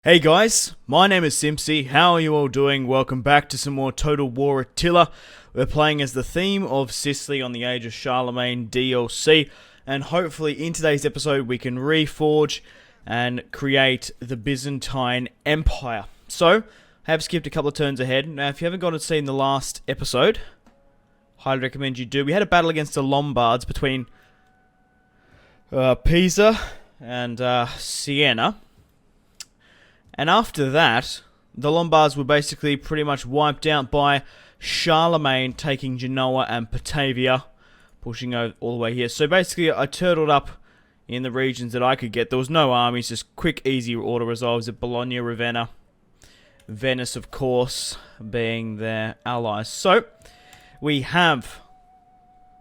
Hey guys, my name is Simpzy. How are you all doing? Welcome back to some more Total War Attila. We're playing as the theme of Sicily on the Age of Charlemagne DLC, and hopefully in today's episode we can reforge and create the Byzantine Empire. So, I have skipped a couple of turns ahead. Now, if you haven't gone and seen the last episode, highly recommend you do. We had a battle against the Lombards between Pisa and Siena. And after that, the Lombards were basically pretty much wiped out by Charlemagne taking Genoa and Batavia, pushing all the way here. So basically, I turtled up in the regions that I could get. There was no armies, just quick, easy auto resolves at Bologna, Ravenna, Venice, of course, being their allies. So, we have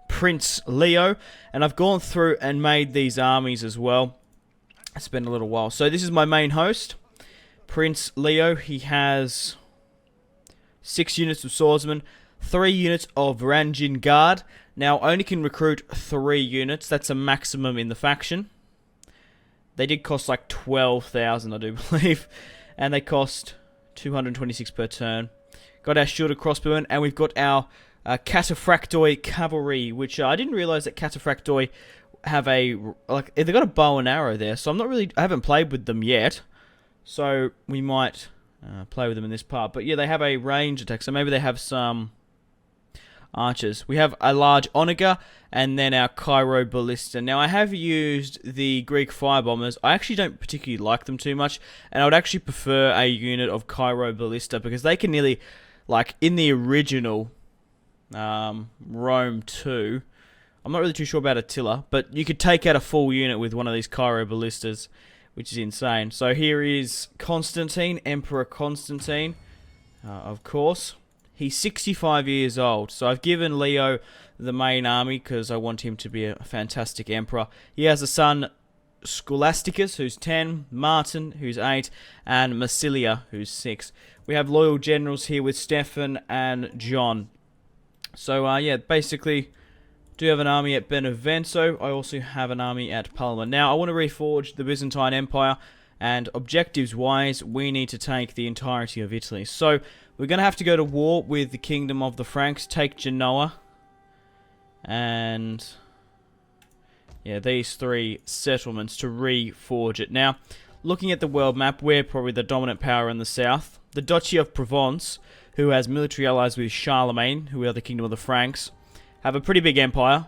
Prince Leo, and I've gone through and made these armies as well. It's been a little while. So, this is my main host. Prince Leo, he has 6 units of swordsmen, 3 units of Varangian Guard. Now, only can recruit 3 units. That's a maximum in the faction. They did cost like 12,000, I do believe. And they cost 226 per turn. Got our shielded crossbowmen, and we've got our Cataphract Oi cavalry, which I didn't realize that Cataphract Oi have they've got a bow and arrow there. So I haven't played with them yet. So we might play with them in this part. But yeah, they have a range attack. So maybe they have some archers. We have a large onager and then our Cairo ballista. Now I have used the Greek firebombers. I actually don't particularly like them too much. And I would actually prefer a unit of Cairo ballista because they can nearly, like in the original Rome 2. I'm not really too sure about Attila. But you could take out a full unit with one of these Cairo ballistas, which is insane. So here is Constantine, Emperor Constantine, of course. He's 65 years old, so I've given Leo the main army because I want him to be a fantastic emperor. He has a son, Scholasticus, who's 10, Martin, who's 8, and Massilia, who's 6. We have loyal generals here with Stefan and John. So, yeah, basically do have an army at Benevento. I also have an army at Palma. Now, I want to reforge the Byzantine Empire, and objectives-wise, we need to take the entirety of Italy. So, we're going to have to go to war with the Kingdom of the Franks, take Genoa, and yeah, these 3 settlements to reforge it. Now, looking at the world map, we're probably the dominant power in the south. The Duchy of Provence, who has military allies with Charlemagne, who are the Kingdom of the Franks, have a pretty big empire,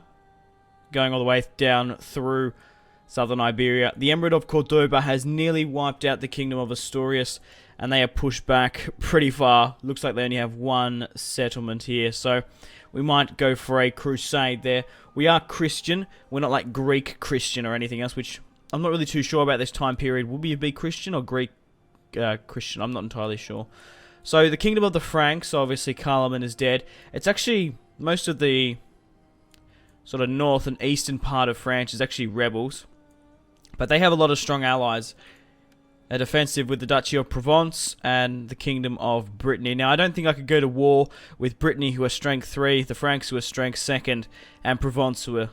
going all the way down through southern Iberia. The Emirate of Cordoba has nearly wiped out the Kingdom of Asturias, and they are pushed back pretty far. Looks like they only have 1 settlement here, so we might go for a crusade there. We are Christian. We're not like Greek Christian or anything else, which I'm not really too sure about this time period. Will we be Christian or Greek Christian? I'm not entirely sure. So the Kingdom of the Franks, obviously Charlemagne is dead. It's actually most of the sort of north and eastern part of France is actually rebels. But they have a lot of strong allies. A defensive with the Duchy of Provence and the Kingdom of Brittany. Now, I don't think I could go to war with Brittany, who are strength 3, the Franks, who are strength 2nd, and Provence, who are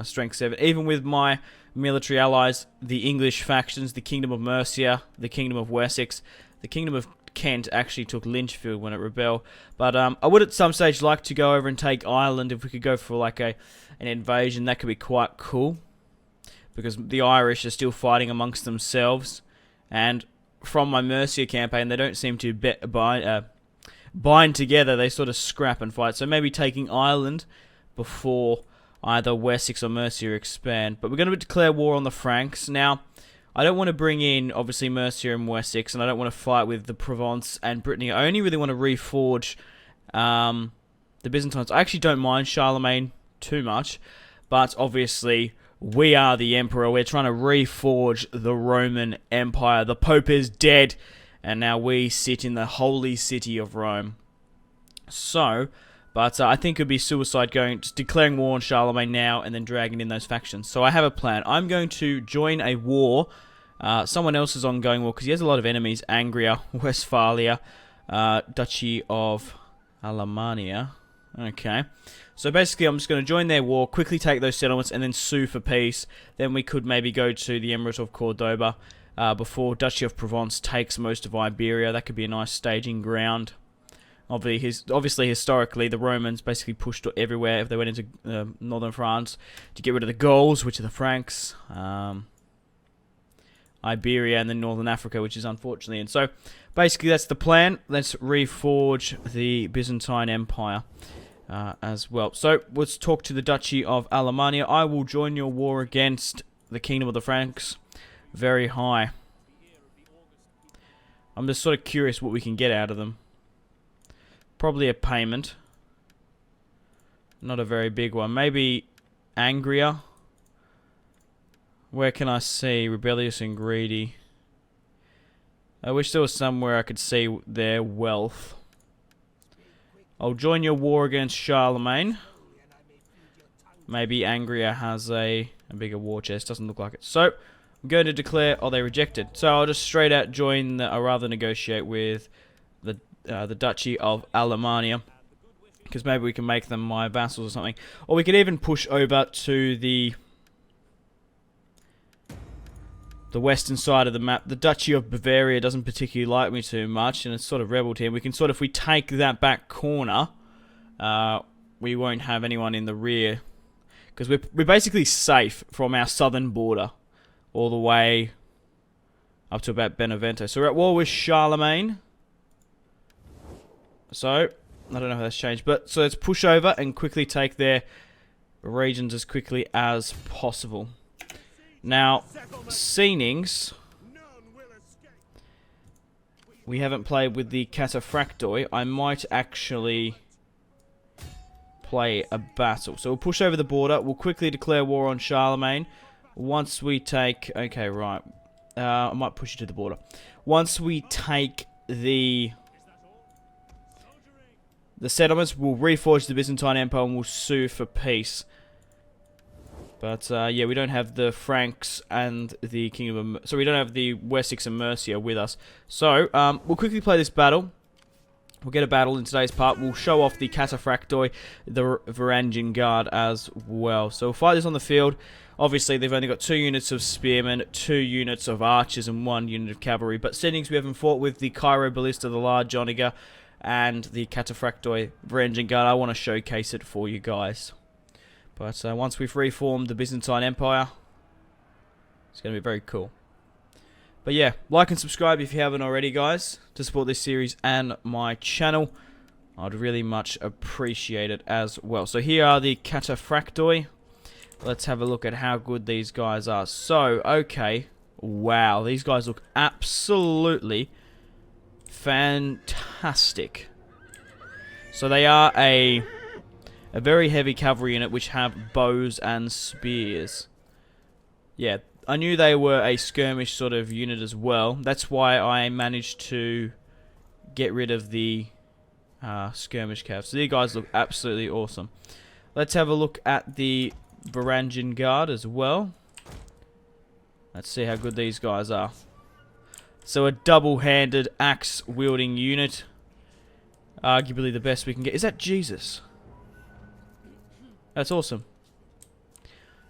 strength 7. Even with my military allies, the English factions, the Kingdom of Mercia, the Kingdom of Wessex, the Kingdom of Kent actually took Lichfield when it rebelled. But I would at some stage like to go over and take Ireland. If we could go for like an invasion, that could be quite cool. Because the Irish are still fighting amongst themselves. And from my Mercia campaign, they don't seem to bind together. They sort of scrap and fight. So maybe taking Ireland before either Wessex or Mercia expand. But we're going to declare war on the Franks. Now, I don't want to bring in, obviously, Mercia and Wessex, and I don't want to fight with the Provence and Brittany. I only really want to reforge the Byzantines. I actually don't mind Charlemagne too much, but obviously, we are the Emperor. We're trying to reforge the Roman Empire. The Pope is dead, and now we sit in the holy city of Rome. So, but I think it would be suicide just declaring war on Charlemagne now and then dragging in those factions. So I have a plan. I'm going to join a war. Someone else is ongoing war because he has a lot of enemies. Angria, Westphalia, Duchy of Alemannia. Okay. So basically I'm just going to join their war, quickly take those settlements and then sue for peace. Then we could maybe go to the Emirate of Cordoba. before Duchy of Provence takes most of Iberia. That could be a nice staging ground. Obviously, historically, the Romans basically pushed everywhere if they went into northern France to get rid of the Gauls, which are the Franks, Iberia, and then northern Africa, which is unfortunately. And so, basically, that's the plan. Let's reforge the Byzantine Empire as well. So, let's talk to the Duchy of Alemannia. I will join your war against the Kingdom of the Franks. Very high. I'm just sort of curious what we can get out of them. Probably a payment. Not a very big one. Maybe Angria. Where can I see? Rebellious and greedy. I wish there was somewhere I could see their wealth. I'll join your war against Charlemagne. Maybe Angria has a bigger war chest. Doesn't look like it. So, I'm going to declare... Oh, they rejected. So, I'll just straight out join, or rather negotiate with the Duchy of Alemannia, because maybe we can make them my vassals or something. Or we could even push over to the western side of the map. The Duchy of Bavaria doesn't particularly like me too much, and it's sort of rebel team. We can sort of, if we take that back corner, we won't have anyone in the rear, because we're basically safe from our southern border all the way up to about Benevento. So we're at war with Charlemagne. So, I don't know how that's changed, but so let's push over and quickly take their regions as quickly as possible. Now, Scenings, we haven't played with the Cataphract Oi. I might actually play a battle. So we'll push over the border. We'll quickly declare war on Charlemagne. Once we take... Okay, right. I might push you to the border. Once we take the settlements, will reforge the Byzantine Empire and will sue for peace. But, yeah, we don't have the Franks and the Kingdom of... So we don't have the Wessex and Mercia with us. So, we'll quickly play this battle. We'll get a battle in today's part. We'll show off the Cataphract Oi, the Varangian Guard as well. So we'll fight this on the field. Obviously, they've only got 2 units of spearmen, 2 units of archers, and 1 unit of cavalry. But Scenings, we haven't fought with the Cairo Ballista, the large onager, and the Cataphract Oi Varangian Guard. I want to showcase it for you guys. But once we've reformed the Byzantine Empire, it's going to be very cool. But yeah, like and subscribe if you haven't already, guys, to support this series and my channel. I'd really much appreciate it as well. So here are the Cataphract Oi. Let's have a look at how good these guys are. So, okay. Wow, these guys look absolutely fantastic. So they are a very heavy cavalry unit which have bows and spears. Yeah, I knew they were a skirmish sort of unit as well. That's why I managed to get rid of the skirmish cav. So these guys look absolutely awesome. Let's have a look at the Varangian Guard as well. Let's see how good these guys are. So a double-handed axe-wielding unit. Arguably the best we can get. Is that Jesus? That's awesome.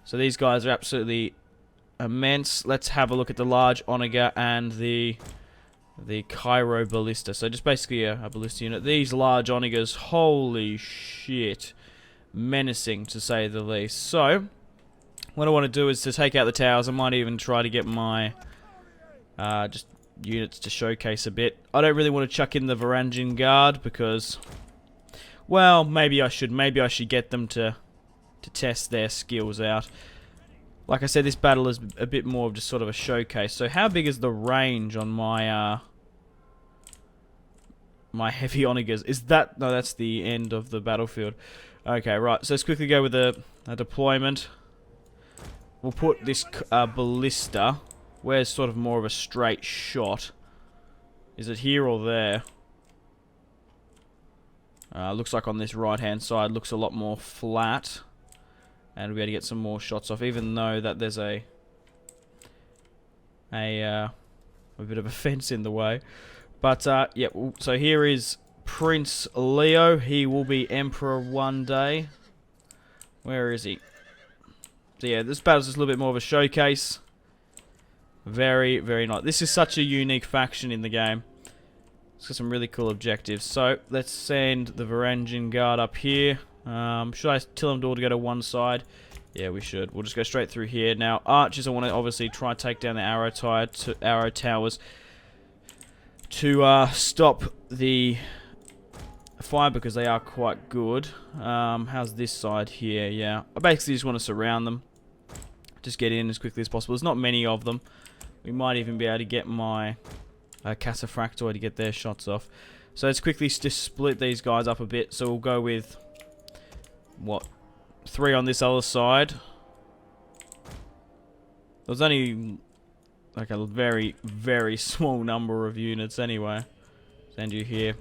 So these guys are absolutely immense. Let's have a look at the large onager and the Cairo Ballista. So just basically a ballista unit. These large onagers, holy shit. Menacing, to say the least. So, what I want to do is to take out the towers. I might even try to get my just units to showcase a bit. I don't really want to chuck in the Varangian Guard because, well, maybe I should. Maybe I should get them to test their skills out. Like I said, this battle is a bit more of just sort of a showcase. So how big is the range on my my heavy onagers? Is that... No, that's the end of the battlefield. Okay, right. So let's quickly go with a deployment. We'll put this ballista where it's sort of more of a straight shot. Is it here or there? Looks like on this right-hand side looks a lot more flat. And we'll be able to get some more shots off, even though that there's a bit of a fence in the way. But, yeah, so here is Prince Leo. He will be Emperor one day. Where is he? So, yeah, this battle's just a little bit more of a showcase. Very, very nice. This is such a unique faction in the game. It's got some really cool objectives. So, let's send the Varangian Guard up here. Should I tell them all to go to one side? Yeah, we should. We'll just go straight through here. Now, archers, I want to obviously try and take down the arrow towers to stop the fire because they are quite good. How's this side here? Yeah, I basically just want to surround them. Just get in as quickly as possible. There's not many of them. We might even be able to get my Cataphract Oi to get their shots off. So let's quickly just split these guys up a bit. So we'll go with, what, 3 on this other side. There's only like a very, very small number of units anyway. Send you here.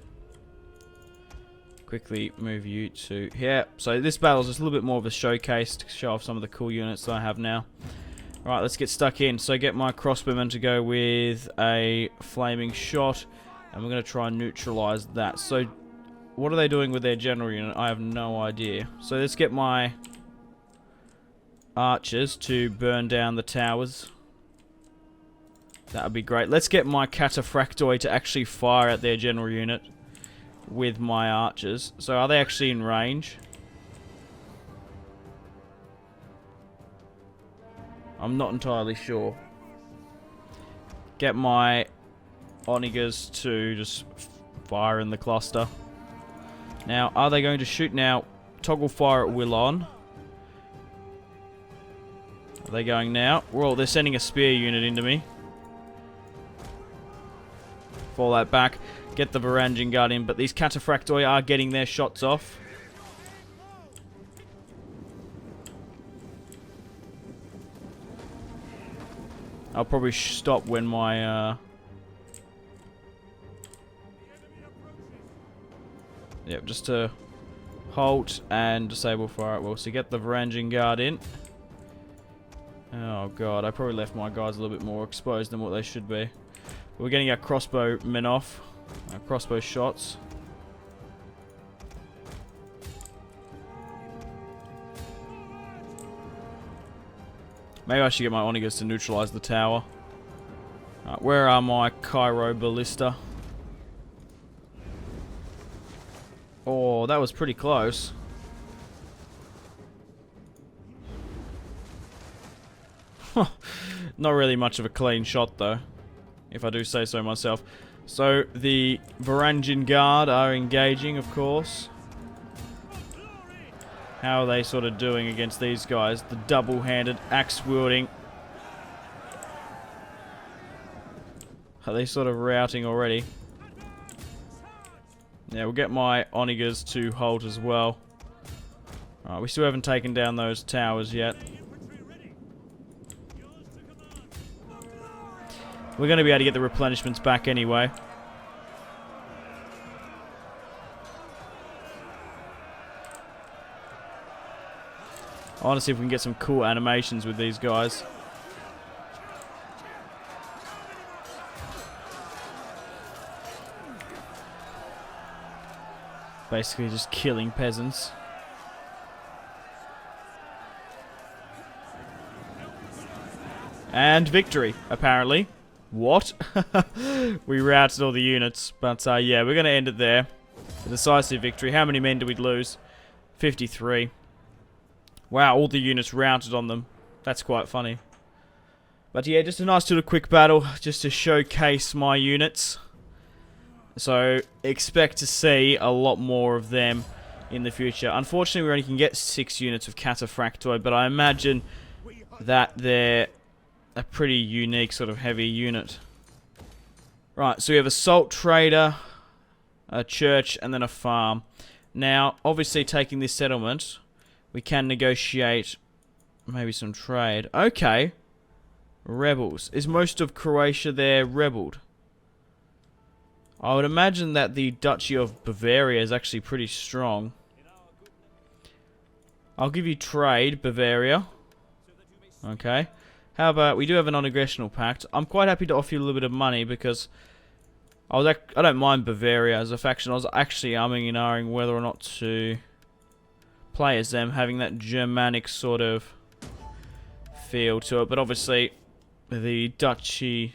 Quickly move you to here. So this battle is just a little bit more of a showcase to show off some of the cool units that I have now. Alright, let's get stuck in. So get my crossbowmen to go with a flaming shot. And we're going to try and neutralize that. So what are they doing with their general unit? I have no idea. So let's get my archers to burn down the towers. That would be great. Let's get my Cataphract Oi to actually fire at their general unit with my archers. So are they actually in range? I'm not entirely sure. Get my onagers to just fire in the cluster. Now, are they going to shoot now? Toggle fire at will on. Are they going now? Well, they're sending a spear unit into me. Fall that back. Get the Varangian Guard in, but these Cataphract Oi are getting their shots off. I'll probably stop when my yep, just to halt and disable fire at will. So get the Varangian Guard in. Oh god, I probably left my guys a little bit more exposed than what they should be. We're getting our crossbow men off. Our crossbow shots. Maybe I should get my onagers to neutralize the tower. Right, where are my Cairo ballista? Oh, that was pretty close. Not really much of a clean shot though, if I do say so myself. So the Varangian Guard are engaging, of course. How are they sort of doing against these guys? The double-handed axe wielding. Are they sort of routing already? Yeah, we'll get my onagers to halt as well. Alright, we still haven't taken down those towers yet. We're going to be able to get the replenishments back anyway. I want to see if we can get some cool animations with these guys. Basically just killing peasants. And victory, apparently. What? We routed all the units. But yeah, we're going to end it there. A decisive victory. How many men did we lose? 53. Wow, all the units routed on them. That's quite funny. But yeah, just a nice little quick battle just to showcase my units. So expect to see a lot more of them in the future. Unfortunately, we only can get 6 units of Cataphract Oi, but I imagine that they're a pretty unique sort of heavy unit. Right, so we have a salt trader, a church, and then a farm. Now, obviously taking this settlement, we can negotiate maybe some trade. Okay. Rebels. Is most of Croatia there rebelled? I would imagine that the Duchy of Bavaria is actually pretty strong. I'll give you trade, Bavaria. Okay. How about, we do have a non-aggressional pact. I'm quite happy to offer you a little bit of money because I don't mind Bavaria as a faction. I was actually umming and ahhing whether or not to play as them, having that Germanic sort of feel to it. But obviously, the duchy.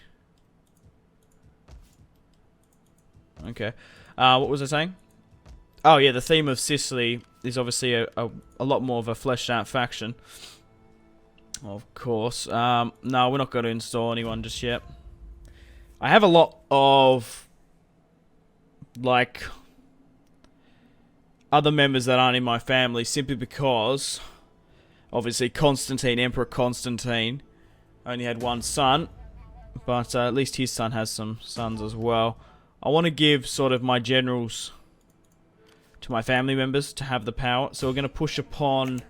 Okay. What was I saying? Oh yeah, the theme of Sicily is obviously a lot more of a fleshed out faction. Of course. No, we're not going to install anyone just yet. I have a lot of, like, other members that aren't in my family simply because, obviously, Emperor Constantine, only had one son, but at least his son has some sons as well. I want to give sort of my generals to my family members to have the power, so we're going to push upon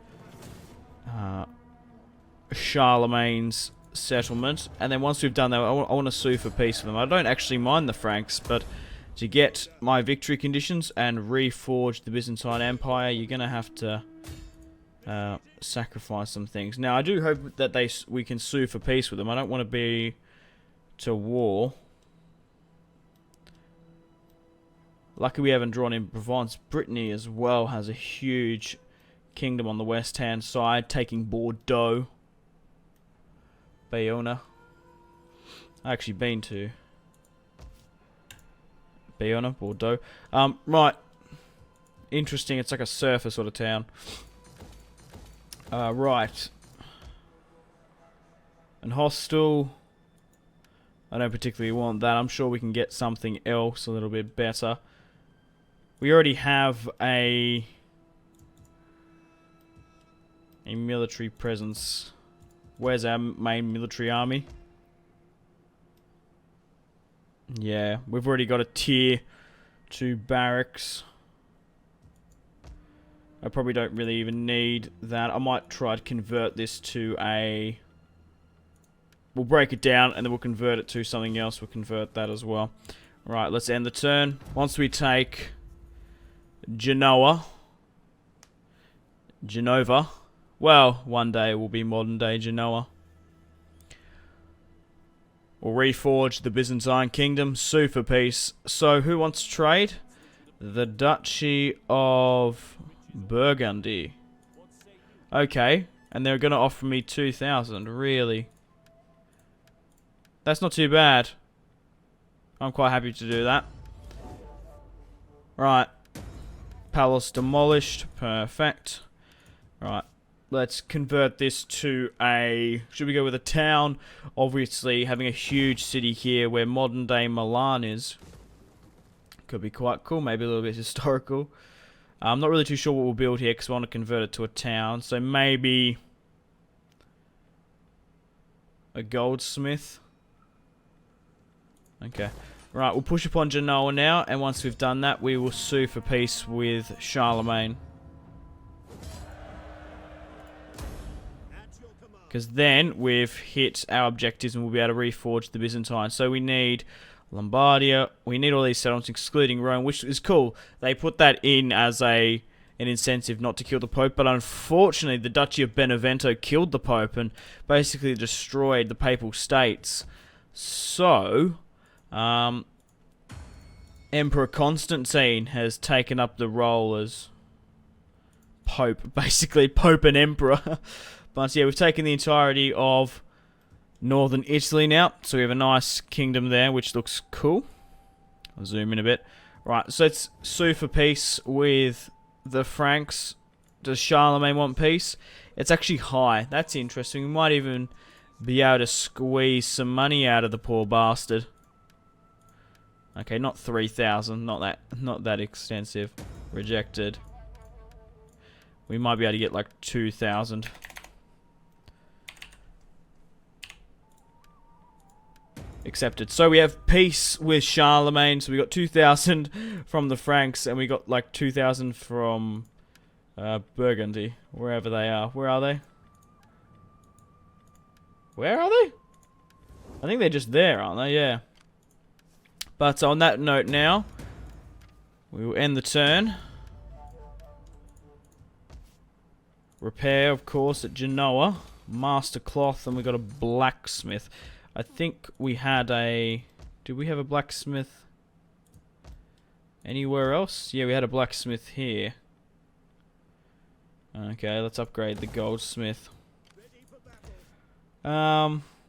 Charlemagne's settlement, and then once we've done that, I want to sue for peace with them. I don't actually mind the Franks, but to get my victory conditions and reforge the Byzantine Empire, you're going to have to sacrifice some things. Now, I do hope that we can sue for peace with them. I don't want to be to war. Lucky we haven't drawn in Provence. Brittany as well has a huge kingdom on the west-hand side, taking Bordeaux. Bayona. I've actually been to Bayona, Bordeaux. Right. Interesting, it's like a surfer sort of town. Right. And hostile. I don't particularly want that. I'm sure we can get something else a little bit better. We already have a military presence. Where's our main military army? Yeah, we've already got a tier 2 barracks. I probably don't really even need that. I might try to convert this to a... We'll break it down and then we'll convert it to something else. We'll convert that as well. Right, let's end the turn. Once we take Genova. Well, one day will be modern day Genoa. We'll reforge the Byzantine kingdom, sue for peace. So, who wants to trade? The Duchy of Burgundy. Okay, and they're going to offer me 2,000, really? That's not too bad. I'm quite happy to do that. Right. Palace demolished, perfect. Right. Let's convert this to a... Should we go with a town? Obviously, having a huge city here where modern-day Milan is. Could be quite cool. Maybe a little bit historical. I'm not really too sure what we'll build here because I want to convert it to a town. So maybe... a goldsmith. Okay. Right, we'll push upon Genoa now. And once we've done that, we will sue for peace with Charlemagne. Because then we've hit our objectives and we'll be able to reforge the Byzantine. So we need Lombardia. We need all these settlements excluding Rome, which is cool. They put that in as an incentive not to kill the Pope. But unfortunately, the Duchy of Benevento killed the Pope and basically destroyed the Papal States. So, Emperor Constantine has taken up the role as Pope. Basically, Pope and Emperor. But yeah, we've taken the entirety of northern Italy now. So we have a nice kingdom there, which looks cool. I'll zoom in a bit. Right, so let's sue for peace with the Franks. Does Charlemagne want peace? It's actually high. That's interesting. We might even be able to squeeze some money out of the poor bastard. Okay, not 3,000. Not that extensive. Rejected. We might be able to get like 2,000. Accepted. So we have peace with Charlemagne. So we got 2,000 from the Franks, and we got like 2,000 from Burgundy, wherever they are. Where are they? Where are they? I think they're just there, aren't they? Yeah. But on that note now, we will end the turn. Repair, of course, at Genoa. Master cloth, and we got a blacksmith. I think we had a... Did we have a blacksmith anywhere else? Yeah, we had a blacksmith here. Okay, let's upgrade the goldsmith.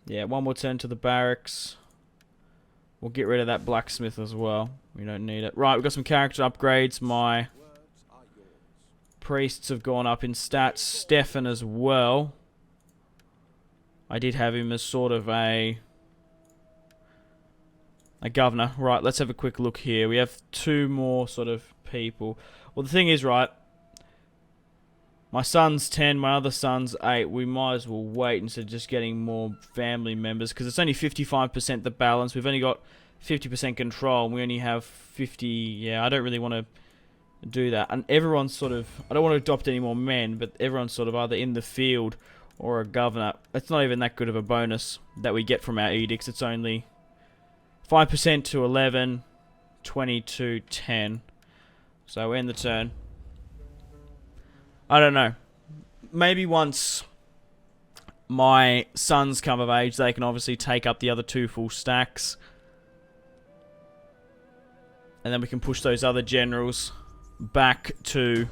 Yeah, one more turn to the barracks. We'll get rid of that blacksmith as well. We don't need it. Right, we've got some character upgrades. My priests have gone up in stats. Stefan as well. I did have him as sort of a governor. Right, let's have a quick look here. We have 2 more sort of people. Well, the thing is, right, my son's 10, my other son's 8. We might as well wait instead of just getting more family members, because it's only 55% the balance. We've only got 50% control, and we only have 50. Yeah, I don't really want to do that. And everyone's sort of, I don't want to adopt any more men, but everyone's sort of either in the field or a governor. It's not even that good of a bonus that we get from our edicts. It's only 5% to 11, 20 to 10. So we end the turn. I don't know. Maybe once my sons come of age, they can obviously take up the other 2 full stacks. And then we can push those other generals back to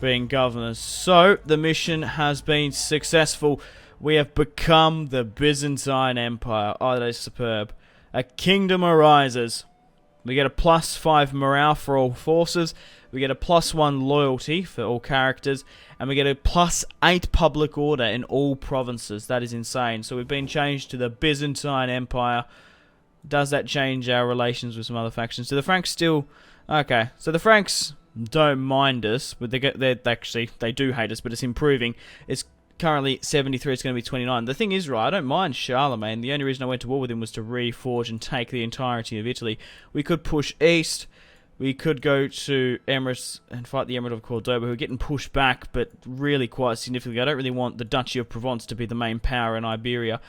being governors. So, the mission has been successful. We have become the Byzantine Empire. Oh, that is superb. A kingdom arises. We get a +5 morale for all forces. We get a +1 loyalty for all characters. And we get a +8 public order in all provinces. That is insane. So we've been changed to the Byzantine Empire. Does that change our relations with some other factions? Do the Franks still... Okay, so the Franks don't mind us, but they do hate us, but it's improving. It's currently 73, it's going to be 29. The thing is, right, I don't mind Charlemagne. The only reason I went to war with him was to reforge and take the entirety of Italy. We could push east. We could go to Emirates and fight the Emirate of Cordoba, who are getting pushed back, but really quite significantly. I don't really want the Duchy of Provence to be the main power in Iberia.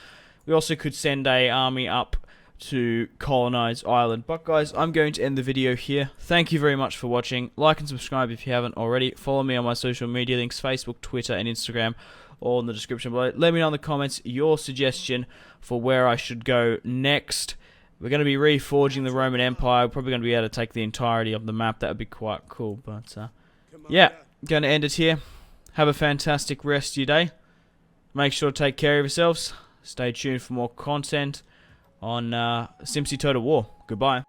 We also could send an army up to colonize Ireland. But guys, I'm going to end the video here. Thank you very much for watching. Like and subscribe if you haven't already. Follow me on my social media links, Facebook, Twitter, and Instagram, all in the description below. Let me know in the comments your suggestion for where I should go next. We're going to be reforging the Roman Empire. We're probably going to be able to take the entirety of the map. That would be quite cool. But yeah, going to end it here. Have a fantastic rest of your day. Make sure to take care of yourselves. Stay tuned for more content on Simpzy Total War. Goodbye.